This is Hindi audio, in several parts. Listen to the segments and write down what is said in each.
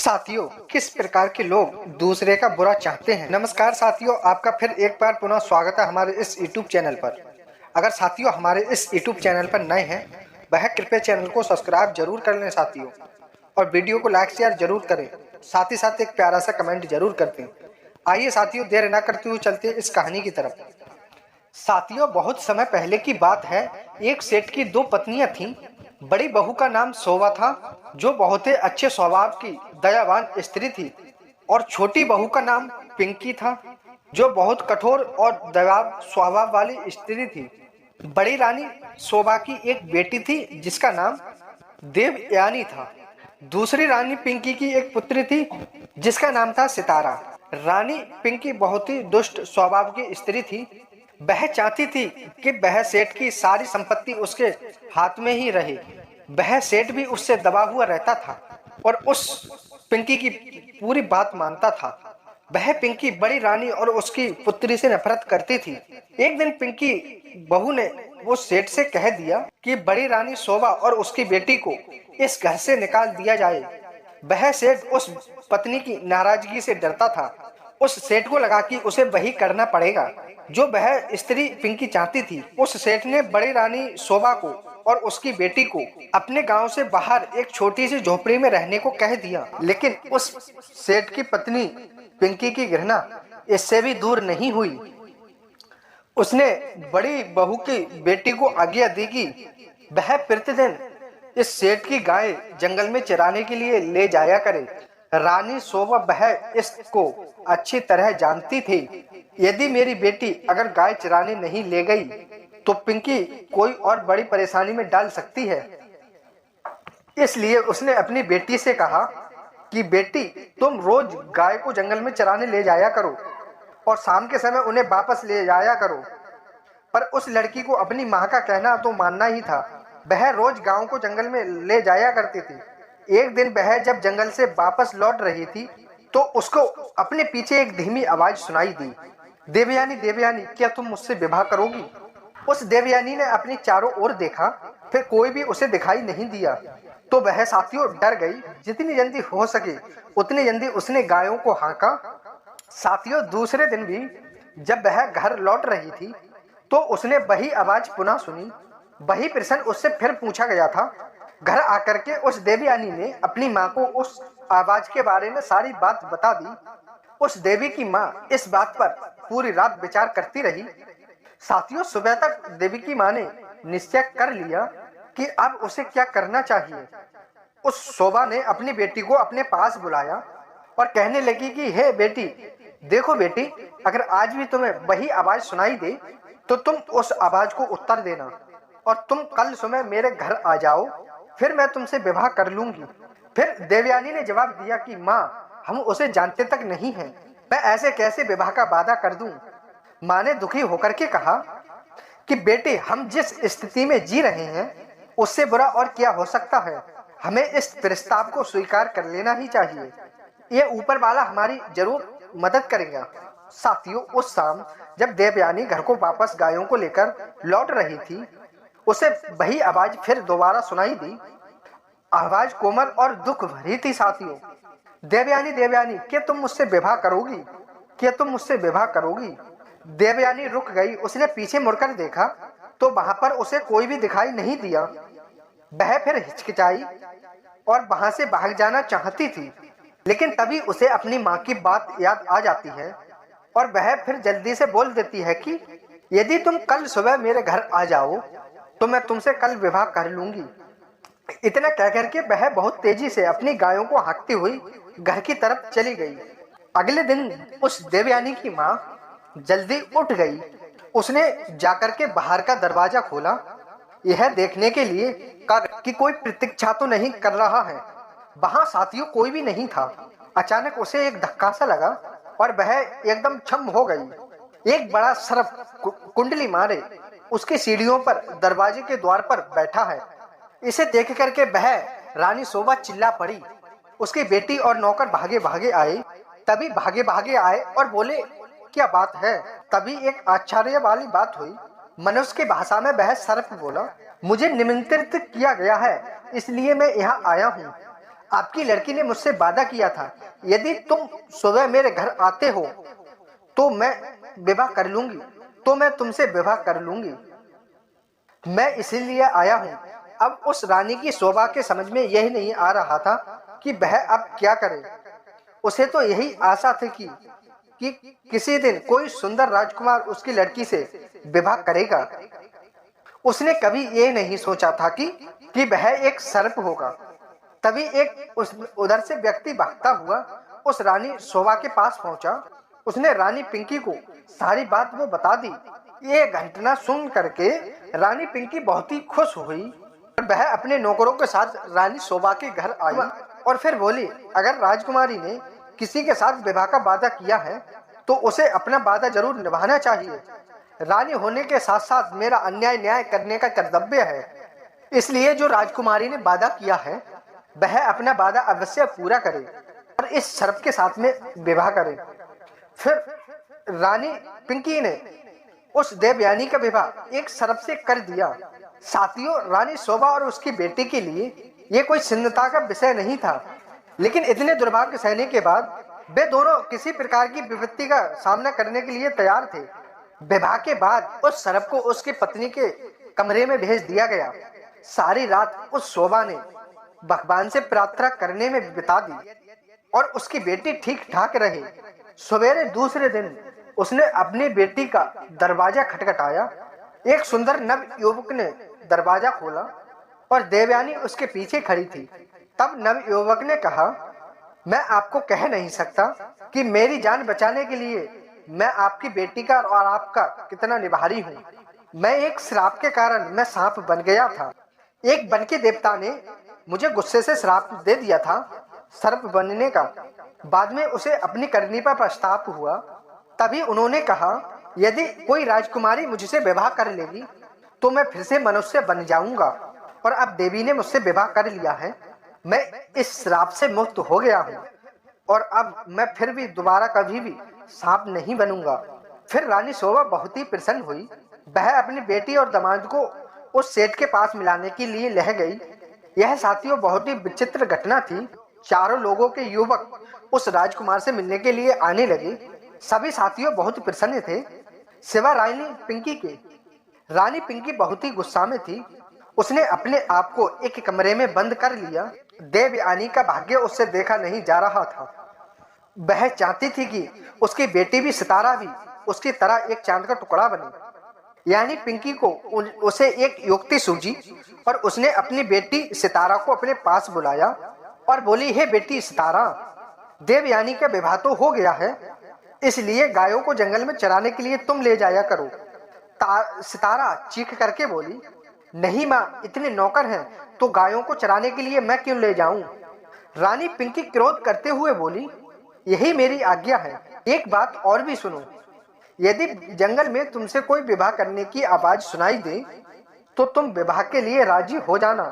साथियों, किस प्रकार के लोग दूसरे का बुरा चाहते हैं। नमस्कार साथियों, आपका फिर एक बार पुनः स्वागत है हमारे इस YouTube चैनल पर। अगर साथियों हमारे इस YouTube चैनल पर नए हैं, वह कृपया चैनल को सब्सक्राइब जरूर कर लें साथियों, और वीडियो को लाइक शेयर जरूर करें। साथ ही साथ एक प्यारा सा कमेंट जरूर करते हैं। आइए साथियों, देर न करते हुए चलते इस कहानी की तरफ। साथियों, बहुत समय पहले की बात है। एक सेठ की दो पत्नियां थीं। बड़ी बहू का नाम शोभा था, जो बहुत ही अच्छे स्वभाव की दयावान स्त्री थी, और छोटी बहू का नाम पिंकी था, जो बहुत कठोर और दयावान स्वभाव वाली स्त्री थी। बड़ी रानी शोभा की एक बेटी थी, जिसका नाम देवयानी था। दूसरी रानी पिंकी की एक पुत्री थी, जिसका नाम था सितारा। रानी पिंकी बहुत ही दुष्ट स्वभाव की स्त्री थी। वह चाहती थी कि वह सेठ की सारी संपत्ति उसके हाथ में ही रहे। वह सेठ भी उससे दबा हुआ रहता था और उस पिंकी की पूरी बात मानता था। वह पिंकी बड़ी रानी और उसकी पुत्री से नफरत करती थी। एक दिन पिंकी बहू ने वो सेठ से कह दिया कि बड़ी रानी शोभा और उसकी बेटी को इस घर से निकाल दिया जाए। वह सेठ उस पत्नी की नाराजगी से डरता था। उस सेठ को लगा कि उसे वही करना पड़ेगा जो वह स्त्री पिंकी चाहती थी। उस सेठ ने बड़ी रानी शोभा को और उसकी बेटी को अपने गांव से बाहर एक छोटी सी झोपड़ी में रहने को कह दिया। लेकिन उस सेठ की पत्नी पिंकी की घृणा इससे भी दूर नहीं हुई। उसने बड़ी बहू की बेटी को आज्ञा दी कि वह प्रतिदिन इस सेठ की गाय जंगल में चराने के लिए ले जाया करे। रानी शोभा वह इसको अच्छी तरह जानती थी। यदि मेरी बेटी अगर गाय चराने नहीं ले गई तो पिंकी कोई और बड़ी परेशानी में डाल सकती है। इसलिए उसने अपनी बेटी से कहा कि बेटी, तुम रोज गाय को जंगल में चराने ले जाया करो और शाम के समय उन्हें वापस ले जाया करो। पर उस लड़की को अपनी माँ का कहना तो मानना ही था। वह रोज गांव को जंगल में ले जाया करती थी। एक दिन वह जब जंगल से वापस लौट रही थी तो उसको अपने पीछे एक धीमी आवाज सुनाई दी, देवयानी देवयानी, क्या तुम मुझसे विवाह करोगी? उस देवयानी ने अपनी चारों ओर देखा, फिर कोई भी उसे दिखाई नहीं दिया तो वह साथियों डर गई। जितनी जल्दी हो सके उतनी जल्दी उसने गायों को हाँका। साथियों, दूसरे दिन भी जब वह घर लौट रही थी तो उसने वही आवाज पुनः सुनी। वही प्रश्न उससे फिर पूछा गया था। घर आकर के उस देवयानी ने अपनी माँ को उस आवाज के बारे में सारी बात बता दी। उस देवी की माँ इस बात पर पूरी रात विचार करती रही। साथियों, सुबह तक देवी की माँ ने निश्चय कर लिया कि अब उसे क्या करना चाहिए। उस शोभा ने अपनी बेटी को अपने पास बुलाया और कहने लगी कि हे बेटी, देखो बेटी, अगर आज भी तुम्हें वही आवाज सुनाई दे तो तुम उस आवाज को उत्तर देना और तुम कल सुबह मेरे घर आ जाओ, फिर मैं तुमसे विवाह कर लूंगी। फिर देवयानी ने जवाब दिया कि माँ, हम उसे जानते तक नहीं हैं, मैं ऐसे कैसे विवाह का वादा कर दूं। माँ ने दुखी होकर के कहा कि बेटे, हम जिस स्थिति में जी रहे हैं उससे बुरा और क्या हो सकता है। हमें इस प्रस्ताव को स्वीकार कर लेना ही चाहिए। ये ऊपर वाला हमारी जरूर मदद करेगा। साथियों, उस शाम जब देवयानी घर को वापस गायों को लेकर लौट रही थी, उसे वही आवाज फिर दोबारा सुनाई दी। आवाज कोमल और दुख भरी थी। साथियों, देवयानी देवयानी, क्या तुम मुझसे विवाह करोगी? क्या तुम मुझसे विवाह करोगी? देवयानी रुक गई। उसने पीछे मुड़कर देखा तो वहां पर उसे कोई भी दिखाई नहीं दिया। वह फिर हिचकिचाई और वहां से भाग जाना चाहती थी, लेकिन तभी उसे अपनी माँ की बात याद आ जाती है और वह फिर जल्दी से बोल देती है कि यदि तुम कल सुबह मेरे घर आ जाओ तो मैं तुमसे कल विवाह कर लूंगी। इतना कह करके वह बहुत तेजी से अपनी गायों को हाँकती हुई घर की तरफ चली गई। अगले दिन उस देवयानी की माँ जल्दी उठ गई। उसने जाकर के बाहर का दरवाजा खोला, यह देखने के लिए कि कोई प्रतीक्षा तो नहीं कर रहा है। वहां साथियों कोई भी नहीं था। अचानक उसे एक धक्का सा लगा और वह एकदम छम हो गई। एक बड़ा सर्प कुंडली मारे उसकी सीढ़ियों पर दरवाजे के द्वार पर बैठा है। इसे देख करके वह रानी शोभा चिल्ला पड़ी। उसकी बेटी और नौकर भागे भागे आए। तभी भागे भागे आए और बोले, क्या बात है? तभी एक आश्चर्य वाली बात हुई। मनुष्य की भाषा में वह सर्प बोला, मुझे निमंत्रित किया गया है, इसलिए मैं यहाँ आया हूँ। आपकी लड़की ने मुझसे वादा किया था, यदि तुम सुबह मेरे घर आते हो तो मैं विवाह कर लूंगी, तो मैं तुमसे विवाह कर लूंगी। मैं इसीलिए आया हूँ। अब उस रानी की शोभा के समझ में यही नहीं आ रहा था कि वह अब क्या करे। उसे तो यही आशा थी कि किसी दिन कोई सुंदर राजकुमार उसकी लड़की से विवाह करेगा। उसने कभी ये नहीं सोचा था कि वह एक सर्प होगा। तभी एक उधर से व्यक्ति भागता हुआ उस रानी शोभा के पास पहुंचा। उसने रानी पिंकी को सारी बात वो बता दी। ये घटना सुन करके रानी पिंकी बहुत ही खुश हुई। वह अपने नौकरों के साथ रानी शोभा के घर आई और फिर बोली, अगर राजकुमारी ने किसी के साथ विवाह का वादा किया है तो उसे अपना वादा जरूर निभाना चाहिए। रानी होने के साथ साथ मेरा अन्याय न्याय करने का कर्तव्य है। इसलिए जो राजकुमारी ने वादा किया है वह अपना वादा अवश्य पूरा करे और इस सर्प के साथ में विवाह करे। फिर रानी पिंकी ने उस देवयानी का विवाह एक सर्प से कर दिया। साथियों, रानी शोभा और उसकी बेटी के लिए ये कोई चिंता का विषय नहीं था, लेकिन इतने दुर्भाग्य सहने के बाद वे दोनों किसी प्रकार की विपत्ति का सामना करने के लिए तैयार थे। विवाह के बाद उस सर्प को उसकी पत्नी के कमरे में भेज दिया गया। सारी रात उस शोभा ने भगवान से प्रार्थना करने में बिता दी और उसकी बेटी ठीक ठाक रही। सवेरे दूसरे दिन उसने अपनी बेटी का दरवाजा खटखटाया। एक सुंदर नव युवक ने दरवाजा खोला और देवयानी उसके पीछे खड़ी थी। तब नव युवक ने कहा, मैं आपको कह नहीं सकता कि मेरी जान बचाने के लिए मैं आपकी बेटी का और आपका कितना निभारी हूँ। मैं एक श्राप के कारण मैं सांप बन गया था। एक वन के देवता ने मुझे गुस्से से श्राप दे दिया था सर्प बनने का। बाद में उसे अपनी करनी पर पछतावा हुआ। तभी उन्होंने कहा, यदि कोई राजकुमारी मुझसे विवाह कर लेगी तो मैं फिर से मनुष्य बन जाऊंगा। और अब देवी ने मुझसे विवाह कर लिया है। मैं इस श्राप से मुक्त हो गया हूँ और अब मैं फिर भी दोबारा कभी भी सांप नहीं बनूंगा। फिर रानी शोभा बहुत ही प्रसन्न हुई। वह अपनी बेटी और दामाद को उस सेठ के पास मिलाने के लिए लह गई। यह साथियों बहुत ही विचित्र घटना थी। चारों लोगों के युवक उस राजकुमार से मिलने के लिए आने लगे। सभी साथियों बहुत प्रसन्न थे सिवाय रानी पिंकी के। रानी पिंकी बहुत ही गुस्सा में थी। उसने अपने आप को एक कमरे में बंद कर लिया। देवयानी का भाग्य उससे देखा नहीं जा रहा था। वह चाहती थी कि उसकी बेटी भी सितारा भी उसकी तरह एक चांद का टुकड़ा बने। यानी पिंकी को उसे एक युक्ति सूझी और उसने अपनी बेटी सितारा को अपने पास बुलाया और बोली, हे बेटी सितारा, देवयानी का विवाह तो हो गया है, इसलिए गायों को जंगल में चराने के लिए तुम ले जाया करो। सितारा चीख करके बोली, नहीं माँ, इतने नौकर हैं तो गायों को चराने के लिए मैं क्यों ले जाऊं। रानी पिंकी क्रोध करते हुए बोली, यही मेरी आज्ञा है। एक बात और भी सुनो, यदि जंगल में तुमसे कोई विवाह करने की आवाज सुनाई दे तो तुम विवाह के लिए राजी हो जाना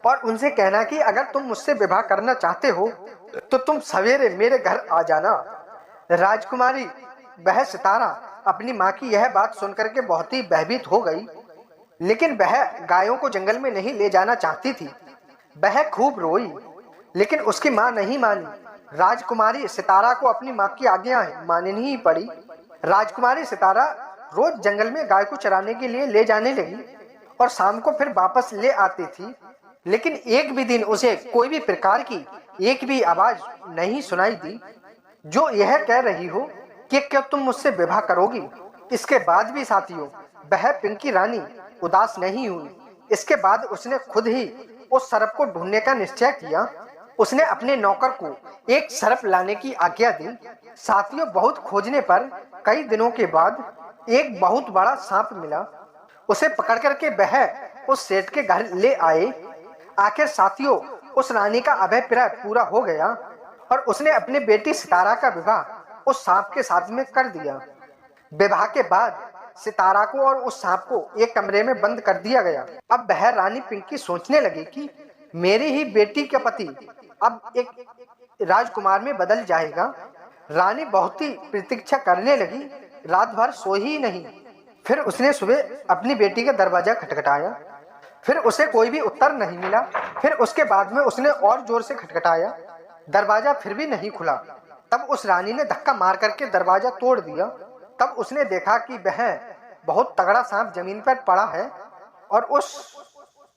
और उनसे कहना कि अगर तुम मुझसे विवाह करना चाहते हो तो तुम सवेरे मेरे घर आ जाना। राजकुमारी वह सितारा अपनी माँ की यह बात सुनकर के बहुत ही भयभीत हो गई, लेकिन वह गायों को जंगल में नहीं ले जाना चाहती थी। वह खूब रोई, लेकिन उसकी माँ नहीं मानी। राजकुमारी सितारा को अपनी माँ की आज्ञा माननी ही पड़ी। राजकुमारी सितारा रोज जंगल में गाय को चराने के लिए ले जाने लगी और शाम को फिर वापस ले आती थी, लेकिन एक भी दिन उसे कोई भी प्रकार की एक भी आवाज नहीं सुनाई दी जो यह कह रही हो कि क्या तुम मुझसे विवाह करोगी। इसके बाद भी साथियों वह पिंकी रानी उदास नहीं हुई। इसके बाद उसने खुद ही उस सर्प को ढूंढने का निश्चय किया। उसने अपने नौकर को एक सर्प लाने की आज्ञा दी। साथियों बहुत खोजने पर कई दिनों के बाद एक बहुत बड़ा सांप मिला। उसे पकड़ करके वह उस सेठ के घर ले आए। आखिर साथियों उस रानी का अभिप्राय पूरा हो गया और उसने अपनी बेटी सितारा का विवाह उस सांप के साथ में कर दिया। विवाह के बाद सितारा को और उस सांप को एक कमरे में बंद कर दिया गया। अब वह रानी पिंकी सोचने लगी कि मेरी ही बेटी का पति अब एक राजकुमार में बदल जाएगा। रानी बहुत ही प्रतीक्षा करने लगी, रात भर सोई ही नहीं। फिर उसने सुबह अपनी बेटी का दरवाजा खटखटाया। फिर उसे कोई भी उत्तर नहीं मिला। फिर उसके बाद में उसने और जोर से खटखटाया, दरवाजा फिर भी नहीं खुला। तब उस रानी ने धक्का मार करके दरवाजा तोड़ दिया। तब उसने देखा कि वह बहुत तगड़ा सांप जमीन पर पड़ा है और उस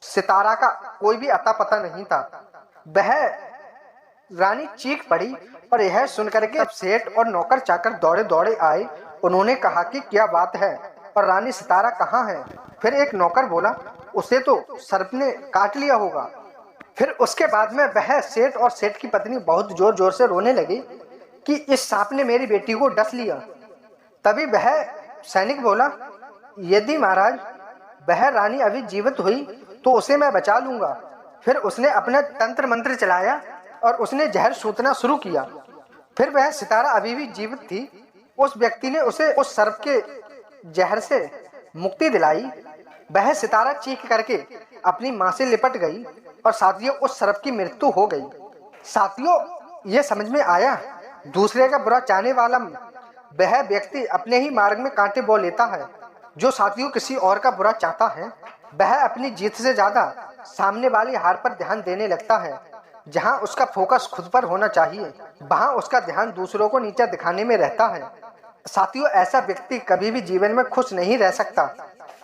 सितारा का कोई भी अता पता नहीं था। वह रानी चीख पड़ी और यह सुनकर के सेठ और नौकर चाकर दौड़े दौड़े आए। उन्होंने कहा कि क्या बात है और रानी सितारा कहाँ है? फिर एक नौकर बोला, उसे तो सर्प ने काट लिया होगा। फिर उसके बाद में वह सेठ और सेठ की पत्नी बहुत जोर जोर से रोने लगी कि इस सांप ने मेरी बेटी को डस लिया। तभी वह सैनिक बोला, यदि महाराज वह रानी अभी जीवित हुई तो उसे मैं बचा लूंगा। फिर उसने अपना तंत्र मंत्र चलाया और उसने जहर सूतना शुरू किया। फिर वह सितारा अभी भी जीवित थी। उस व्यक्ति ने उसे उस सर्प के जहर से मुक्ति दिलाई। वह सितारा चीख करके अपनी मां से लिपट गई और साथियों उस सर्प की मृत्यु हो गई। साथियों ये समझ में आया, दूसरे का बुरा चाहने वाला वह व्यक्ति अपने ही मार्ग में कांटे बो लेता है। जो साथियों किसी और का बुरा चाहता है वह अपनी जीत से ज्यादा सामने वाली हार पर ध्यान देने लगता है। जहां उसका फोकस खुद पर होना चाहिए वहां उसका ध्यान दूसरों को नीचा दिखाने में रहता है। साथियों ऐसा व्यक्ति कभी भी जीवन में खुश नहीं रह सकता।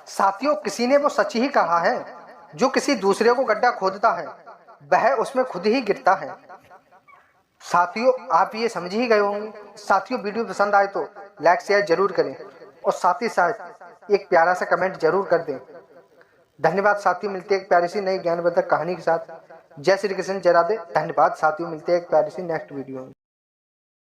साथियों किसी ने वो सच ही कहा है, जो किसी दूसरे को गड्ढा खोदता है वह उसमें खुद ही गिरता है। साथियों आप ये समझ ही गए होंगे। साथियों वीडियो पसंद आए तो लाइक शेयर जरूर करें और साथ ही साथ एक प्यारा सा कमेंट जरूर कर दें। धन्यवाद साथियों, मिलते हैं एक प्यारी सी नई ज्ञानवर्धक कहानी के साथ। जय श्री कृष्ण, जय राधे। धन्यवाद साथियों, मिलते हैं एक प्यारी सी नेक्स्ट वीडियो में।